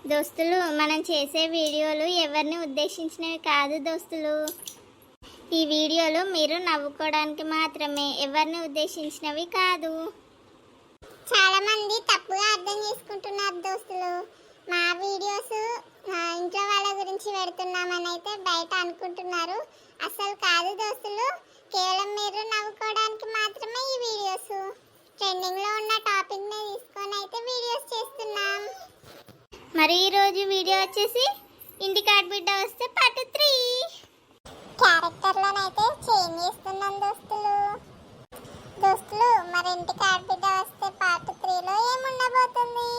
దోస్తులు, మనం చేసే వీడియోలు ఎవరిని ఉద్దేశించినవి కాదు దోస్తులు. ఈ వీడియోలు మీరు నవ్వుకోవడానికి మాత్రమే, ఎవరిని ఉద్దేశించినవి కాదు. చాలా మంది తప్పుగా అర్థం చేసుకుంటున్నారు దోస్తులు. మా వీడియోస్ ఇంట్లో వాళ్ళ గురించి పెడుతున్నామని అయితే బయట అనుకుంటున్నారు. అసలు కాదు దోస్తులు, కేవలం మీరు నవ్వుకోవడానికి మాత్రమే ఈ వీడియోస్. ట్రెండింగ్లో ఉన్న టాపిక్ని తీసుకొని అయితే వీడియోస్ చేస్తున్నాం. మరి ఈరోజు వీడియో వచ్చేసి ఇంటికి ఆడబిడ్డ వస్తే పార్ట్ 3. క్యారెక్టర్లోనైతే చేంజ్ చేస్తున్నాం దోస్తులు. మరి ఇంటికి ఆడబిడ్డ వస్తే పార్ట్ 3లో ఏముండబోతుంది?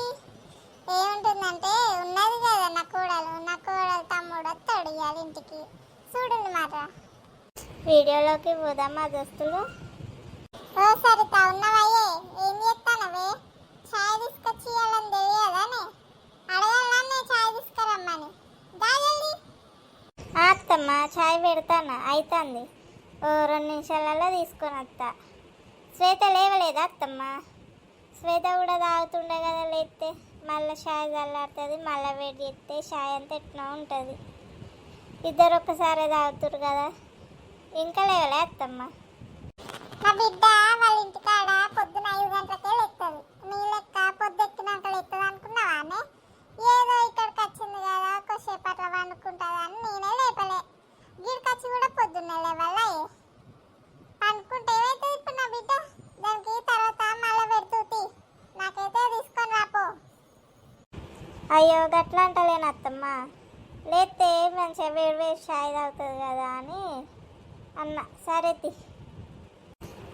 ఏముంటుందంటే ఉన్నది కదా నా కోడలు తమ్ముడు వస్తాడు ఇవాళ ఇంటికి. చూడండి మాట. వీడియోలోకి పోదామా దోస్తులు? ఓ సరిత, ఉన్నవయ్యే, ఏం చేస్తానవే? ఛాయ్ తీసుకొచ్చి ఇవ్వాలని తెలియదానే? అడగాలనే ఛాయ్ తీసుకురమ్మని. దాగండి అత్తమ్మ, ఛాయ్ పెడతానా, అవుతుంది. ఓ 2 నిమిషాలలో తీసుకొని వస్తా. శ్వేత లేవలేదా అత్తమ్మ? శ్వేత కూడా తాగుతుండే కదా, లేస్తే మళ్ళీ ఛాయ్ చల్లారుతుంది, మళ్ళీ వేడి చేస్తే ఛాయ్ అంతా ఎట్లా ఉంటుంది. ఇద్దరు ఒక్కసారి తాగుతారు కదా. ఇంకా లేవలే అత్తమ్మ? నా బిడ్డ వాళ్ళ ఇంటికాడ పొద్దున 5 గంటలకే లేస్తుంది. నీ లెక్క పొద్దుెక్కినాక లేస్తుంది అనుకున్నావానే? ఏదో ఇక్కడికి వచ్చింది కదా, కొద్దిసేపు అట్లా వండుకుంటుంది అని నేనే లేపలే. గిడికొచ్చి కూడా పొద్దున్నే లేవాలా? అనుకుంటే ఏమైతుంది ఇప్పుడు నా బిడ్డ? దానికి తర్వాత మళ్ళీ పెడుతుంది. నాకైతే తీసుకొని రాపో. అయ్యో గట్లా అంటలేను అత్తమ్మ, లేస్తే మంచిగా వేడి వేడి ఛాయ్ తాగుతుంది కదా అని అన్న. సరే తి.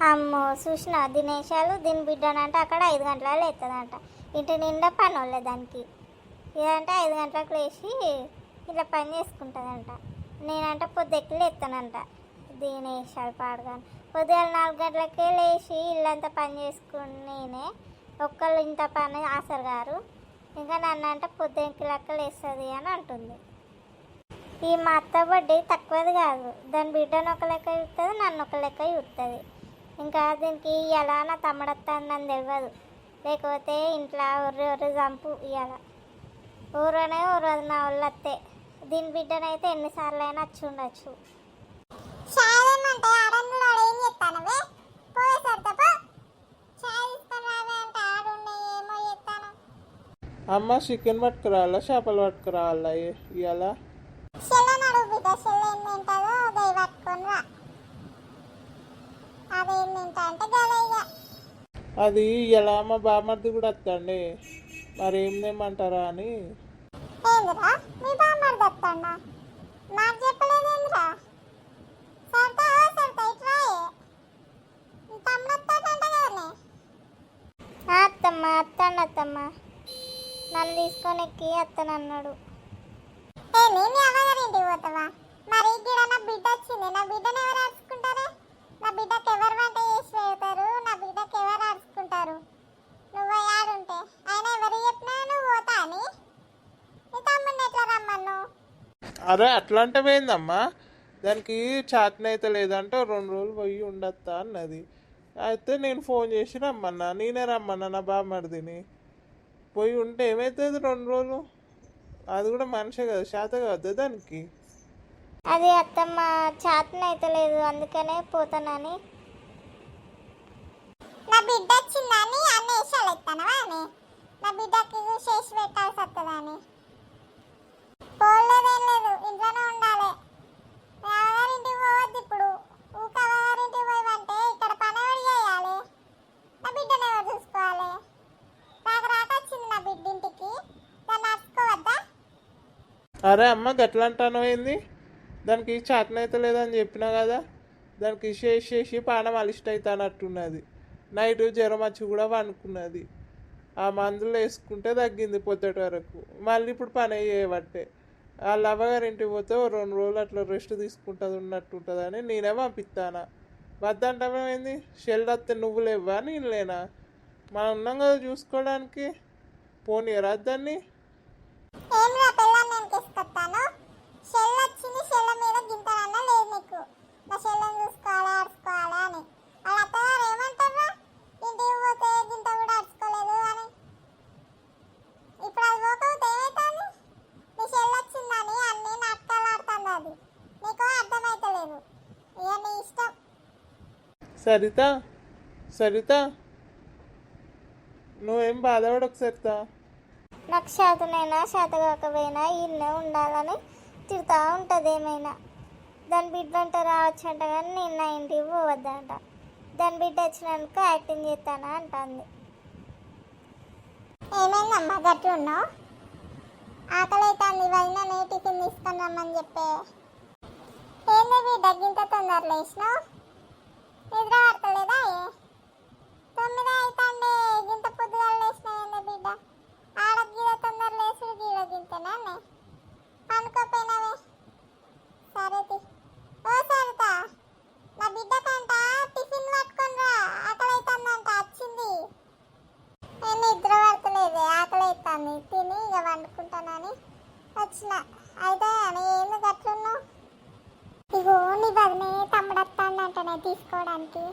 అమ్మో చూసిన దినేశాలు దీని బిడ్డనంటే అక్కడ 5 గంటలకు లేస్తుందంట. ఇంటి నిండా పని వాళ్ళే దానికి. ఇదంటే 5 గంటలకు లేచి ఇలా పని చేసుకుంటుందంట. నేనంటే పొద్దుెక్కి లేస్తానంట. దినేశాలు పాడగాను పొద్దున 4 గంటలకే లేచి ఇల్లంతా పని చేసుకుని నేనే ఒక్కళ్ళు ఇంత పని ఆసరు గారు. ఇంకా నన్ను అంటే పొద్దుకి లెక్క లేస్తుంది అని అంటుంది. ఈ మా అత్త బడ్డీ తక్కువది కాదు. దాని బిడ్డను ఒక లెక్క చూస్తుంది, నన్ను ఒక లెక్క చూస్తుంది. ఇంకా దీనికి ఇలా నా తమ్ముడత్తాను నన్ను తెలియదు. లేకపోతే ఇంట్లో ఊరు చంపు ఇవాళ ఊరనే ఊరు నా వాళ్ళు వస్తే. దీని బిడ్డనైతే ఎన్నిసార్లు అయినా వచ్చి ఉండొచ్చు. అమ్మ చికెన్ పట్టుకురావాలా, చేపలు పట్టుకురావాలా ఇవాళ? అది ఇలా మా బామర్ది కూడా వస్తాండి, మరి ఏం తెమ్మంటారా అని. అత్తమ్మ అత్తమ్మ నన్ను తీసుకొని ఎక్కి అత్తనన్నాడు. పోతావా? మరి నా బిడ్డ వచ్చింది, నా బిడ్డను ఎవరు ఆడుచుకుంటారా? నా బిడ్డకి ఎవరు వంట చేసి పెడతారు? నా బిడ్డకి ఎవరు ఆడుచుకుంటారు? నువ్వు ఆడుంటే ఆయన ఎవరు చెప్పినా నువ్వు పోతా అని నీ తమ్ముడిని ఎట్లా రమ్మను? అరే అట్లా అంటే పోయిందమ్మా, దానికి చేతనైతే లేదంటే 2 రోజులు పోయి ఉండొస్తా అన్నది. అయితే నేను ఫోన్ చేసి రమ్మన్నా, నేనే రమ్మన్నా నా బామ్మర్దిని. పోయి ఉంటే ఏమవుతుంది 2 రోజులు? అది కూడా మనిషే కదా, చేత కావద్దు దానికి. అది అత్తమ్మ చేతనైతే లేదు, అందుకనే పోతానని. నా బిడ్డ వచ్చిందని అన్ని వేషాలు ఎత్తానవా అని? నా బిడ్డకి చేసి పెట్టాల్సి వస్తుందని పోలేదేం లేదు, ఇంట్లోనే ఉండాలి. అవ్వగారింటికి పోవద్దు ఇప్పుడు. ఊక అవ్వగారింటికి పోయివంటే ఇక్కడ పని ఎవరు చేయాలి? నా బిడ్డను ఎవరు చూసుకోవాలి? రాక వచ్చింది నా బిడ్డ ఇంటికి, దాన్ని నడుచుకోవద్దా? అరే అమ్మ గట్లా అంటాను ఏంది? దానికి చేతనైతే లేదని చెప్పినా కదా. దానికి చేసి పానం అలిష్ట అవుతానట్టున్నది. నైట్ జ్వరం వచ్చి కూడా వండుకున్నది. ఆ మందులు వేసుకుంటే తగ్గింది పొద్దుటి వరకు. మళ్ళీ ఇప్పుడు పని చేయబట్టే వాళ్ళ అవ్వగారింటికి పోతే 2 రోజులు అట్లా రెస్ట్ తీసుకుంటుంది ఉన్నట్టుంటుంది అని నేనే పంపిస్తానా. వద్దంటామేంది? షెల్డత్తే నువ్వు లేవా నేను లేనా? మనం ఉన్నాం కదా చూసుకోవడానికి. పోనీ రాద్దాన్ని. ఇప్పుడు అది పోకపోతే ఏమవుతుంది? సరిత సరిత నువ్వేం బాధపడకు సరిత. నాకు శాతనైనా శాత కాకపోయినా ఇన్నే ఉండాలని తిడతా ఉంటుంది ఏమైనా. దాని బిడ్డ అంటే రావచ్చంట కానీ నేను నా ఇంటికి పోవద్దంట. దాని బిడ్డ వచ్చినాక యాక్టింగ్ చేస్తానా అంటుంది. ఏమైందమ్మా గట్టి ఉన్నావు? ఆకలి అవుతుంది, వదిన టిఫిన్ తీసుకొని రమ్మని చెప్పే. ఏంది బిడ్డ గింత తొందర లేచినావు? నిద్ర పడతలేదా? 9 అవుతుంది, గింత పొద్దుగా లేచినావు ఏంది బిడ్డ? ఆడ గీడ తొందర లేచుడు గీడ గింతేనా అనుకోపోయినావే. సరే ఓ సరిత, నా బిడ్డ కంట టిఫిన్ పట్టుకొని రా, ఆకలి అవుతుందంట. వచ్చింది. నేను నిద్ర పడతలేదే, ఆకలి అవుతుంది, తిని ఇక వండుకుంటానని వచ్చిన. అయితే ఏంది గట్లున్నావు? ఇగో నీ బదినే తమ్ముడు వస్తాడంటనే తీసుకోవడానికి.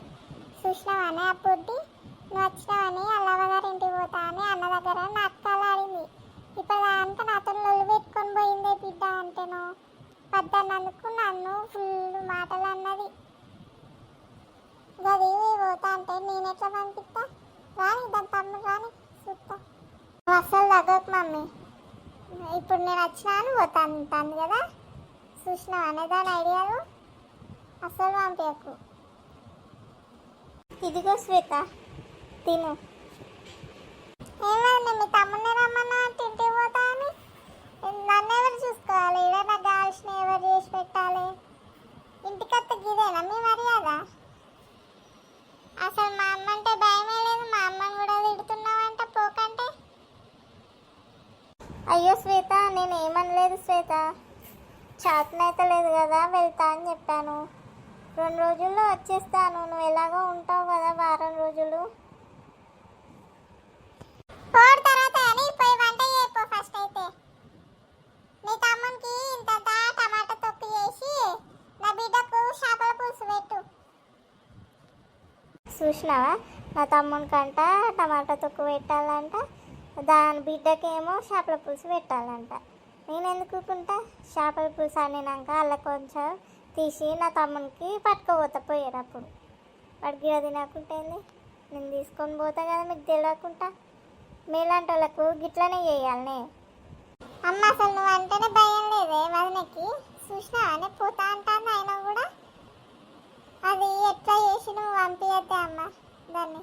చూసినావానే ఆ పొద్దు నువ్వు వచ్చినావని అల్లవగారి ఇంటికి పోతా అని అన్న దగ్గర నాటకాలు ఆడింది. ఇప్పుడు అంతా నాతో లొల్లు పెట్టుకొని పోయిందే బిడ్డ. అంటేను పద్దన్నందుకు నన్ను ఫుల్ మాటలు అన్నది. గది పోతా అంటే నేను ఎట్లా పంపిస్తా? రాని దాని తమ్ముడు రాని చూస్తా. నువ్వు అస్సలు తగ్గకు మమ్మీ. ఇప్పుడు నేను వచ్చినాను పోతాను అంటాను కదా. చూసినావు అనేదాని ఐడియాలు అస్సలు పంపించకు. ఇదిగో శ్వేత తిను. ఏమైంది మీ తమ్ముడిని రమ్మన్నా తింటే పోతా అని? నన్ను ఎవరు చూసుకోవాలి? ఈడ నాకు కావాల్సిన ఎవరు చేసి పెట్టాలి? ఇంటికత్త గిదేనా మీ మర్యాద? అసలు మా అమ్మ అంటే భయమే లేదు, మా అమ్మని కూడా తిడుతున్నావంట పోకంటే. అయ్యో శ్వేత, నేను ఏమనలేదు శ్వేత. చేతనైతే లేదు కదా వెళ్తా అని చెప్పాను. 2 రోజుల్లో వచ్చేస్తాను. నువ్వు ఎలాగో ఉంటావు కదా వారం రోజులు. తర్వాత అని పోయి వంట చేయపో ఫస్ట్. అయితే నీ తమ్మునికి ఇంత టమాటా తొక్కు చేసి నా బిడ్డకు చేపల పులుసు పెట్టు. చూసినావా, నా తమ్మునికంట టమాటా తొక్కు పెట్టాలంట, దాని బిడ్డకేమో చేపల పులుసు పెట్టాలంట. నేను ఎందుకు ఊరుకుంటా? చేపల పులుసు అనినాక అలా కొంచెం తీసి నా తమ్మునికి పట్టుకోపోతా పోయేటప్పుడు. వాడికి గిడ తినకుంటేంది, నేను తీసుకొని పోతా కదా మీకు తెలియకుండా. మీలాంటి వాళ్ళకు గిట్లనే చేయాలనే. అమ్మ అసలు నువ్వు అంటేనే భయం లేదే వదినకి. చూసినావానే పోతా అంటాను అయినా కూడా. అది ఎట్లా చేసి నువ్వు పంపించద్దే అమ్మ దాన్ని.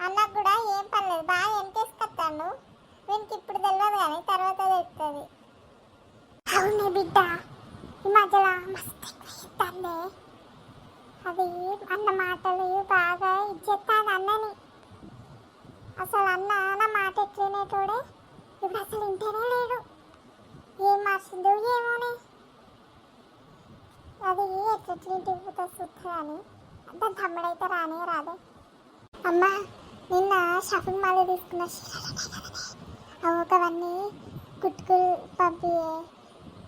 అన్నకు కూడా ఏం పర్లేదు, బాగా ఎంటేసుకొస్తాను. వీనికి ఇప్పుడు తెలియదు కానీ తర్వాత తెలుస్తుంది. అవునే బిడ్డ, ఈ మధ్యలో మస్తు ఎక్కువ అది అన్న మాటలు బాగా ఇచ్చేస్తాను అన్నని. అసలు అన్న నా మాట ఎట్లేనేటోడే ఇప్పుడు అసలు ఇంటేనే లేడు. ఏం మార్చిందో ఏమోనే. అది ఎట్లెట్లింటికి పోతా చూస్తా అని దాని తమ్ముడైతే రానే రాదే. అమ్మ నిన్న షాపింగ్ మాల్ తీసుకున్న అవన్నీ కుట్టుకులు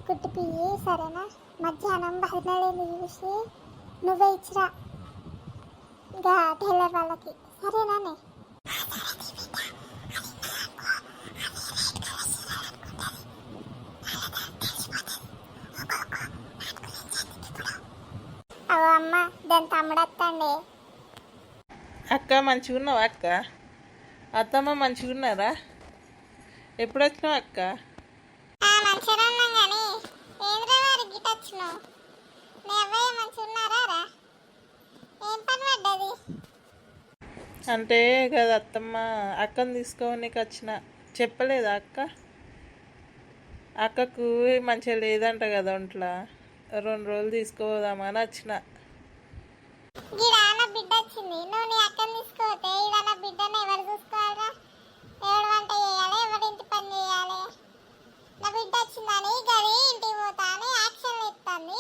కుట్టిపియ్యి సరేనా? మధ్యాహ్నం బయటనడేది చూసి నువ్వే ఇచ్చిరా ఇంకా టైలర్ వాళ్ళకి, సరేనానే? అవో అమ్మ దాని తమ్ముడు వస్తాండే. అక్క మంచిగా ఉన్నావా అక్క? అత్తమ్మ మంచిగా ఉన్నారా? ఎప్పుడు వచ్చినావు అక్క? మంచిగా ఉన్నాం కానీ ఏంద్రా వారికి గిట్ వచ్చినావు? మీ అబ్బాయి మంచిగా ఉన్నారా రా? ఏం పని పడ్డది? అంటే కదా అత్తమ్మ, అక్కని తీసుకోవడానికి వచ్చిన. చెప్పలేదా అక్క? అక్కకు మంచిగా లేదంట కదా ఒంట్లో. 2 రోజులు తీసుకోదామని వచ్చిన. గిడా నా బిడ్డ వచ్చింది, నువ్వు నీ అక్కని తీసుకోతే ఈడ నా బిడ్డను ఎవరు చూసుకోవాలరా? ఎవరు వంట చేయాలి, ఎవరు ఇంటి పని చేయాలి? నా బిడ్డ వచ్చిందని గది ఇంటికి పోతా అని యాక్షన్లు ఇస్తుంది.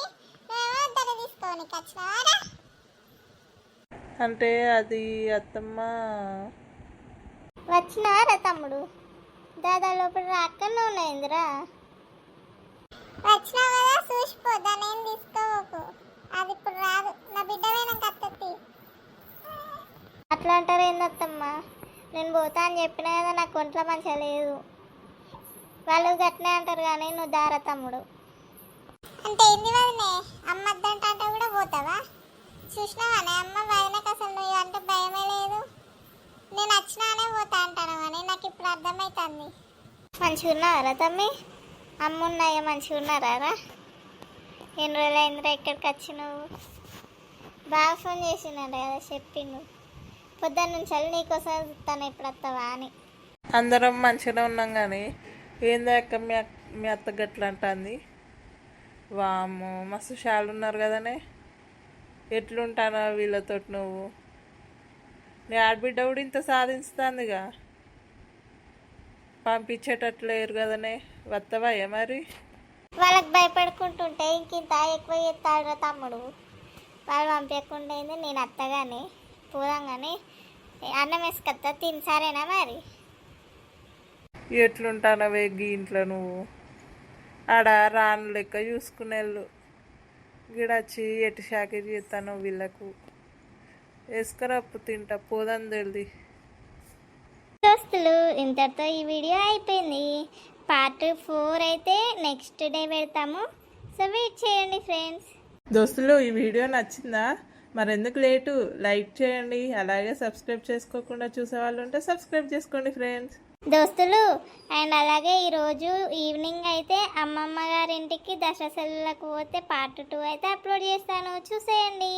నువ్వేమో దాన్ని తీసుకోనికి వచ్చినావారా? అంటే అది అత్తమ్మ. వచ్చినారా తమ్ముడు? దాదా లోపల అక్కనే ఉన్నాయిందిరా. వచ్చినావు కదా చూసిపో, దాన్ని ఏం తీసుకోకు. అది ఇప్పుడు రాదు, నా బిడ్డ పోయినాక అత్తత్తి. అట్లా అంటారు ఏందత్తమ్మా? నేను పోతా అని చెప్పినా కదా, నాకు ఒంట్లో మంచిగా లేదు. వాళ్ళు గట్నే అంటారు కానీ నువ్వు దారా తమ్ముడు. అంటే ఏంది వదినే, అమ్మద్దంట అంటే కూడా పోతావా? చూసినావానే అమ్మ వదినకు అసలు నువ్వు అంటే భయమే లేదు. నేను వచ్చినానే పోతా అంటాను కానీ నాకు ఇప్పుడు అర్థమవుతుంది. మంచిగా ఉన్నారా తమ్మి? అమ్మ ఉన్నాయా మంచిగా ఉన్నారా? ఎన్ని రోజులు అయిందిరా ఇక్కడికి వచ్చి నువ్వు? బాగా ఫోన్ చేసినాడు కదా చెప్పిండు. పొద్దున్న నుంచి నీకోసం చూస్తాను ఎప్పుడు వస్తావా అని. అందరం మంచిగానే ఉన్నాం కానీ ఏందా అక్క మీ అత్త గట్ల అంటుంది? వాము మస్తు షాలు ఉన్నారు కదనే. ఎట్లుంటానో వీళ్ళతో నువ్వు? నీ ఆడబిడ్డ కూడా ఇంత సాధిస్తుందిగా, పంపించేటట్లేరు కదనే. వత్తవయ్యా మరి? వాళ్ళకి భయపడుకుంటుంటే ఇంకింత ఎక్కువ చేస్తాడు తమ్ముడు. వాళ్ళు పంపించకుండా నేను అత్తగానే పోదాగానే అన్నం వేసుకొస్తా తిని, సరేనా మరి? ఎట్లుంటానవే గీ ఇంట్లో నువ్వు? ఆడ రాను లెక్క చూసుకునేళ్ళు గిడొచ్చి ఎటు షాకిరి చేస్తాను వీళ్ళకు. వేసుకురప్పు తింటా పోదని తెలిది. దోస్తులు, ఇంతటితో ఈ వీడియో అయిపోయింది. పార్ట్ 4 అయితే నెక్స్ట్ డే పెడతాము. సో వెయిట్ చేయండి ఫ్రెండ్స్. దోస్తులు, ఈ వీడియో నచ్చిందా? మరెందుకు లేటు? లైక్ చేయండి. అలాగే సబ్స్క్రైబ్ చేసుకోకుండా చూసే వాళ్ళు ఉంటే సబ్స్క్రైబ్ చేసుకోండి ఫ్రెండ్స్. దోస్తులు, అండ్ అలాగే ఈరోజు ఈవినింగ్ అయితే అమ్మమ్మ గారింటికి దసరా సెలవులకు పోతే పార్ట్ 2 అయితే అప్లోడ్ చేస్తాను, చూసేయండి.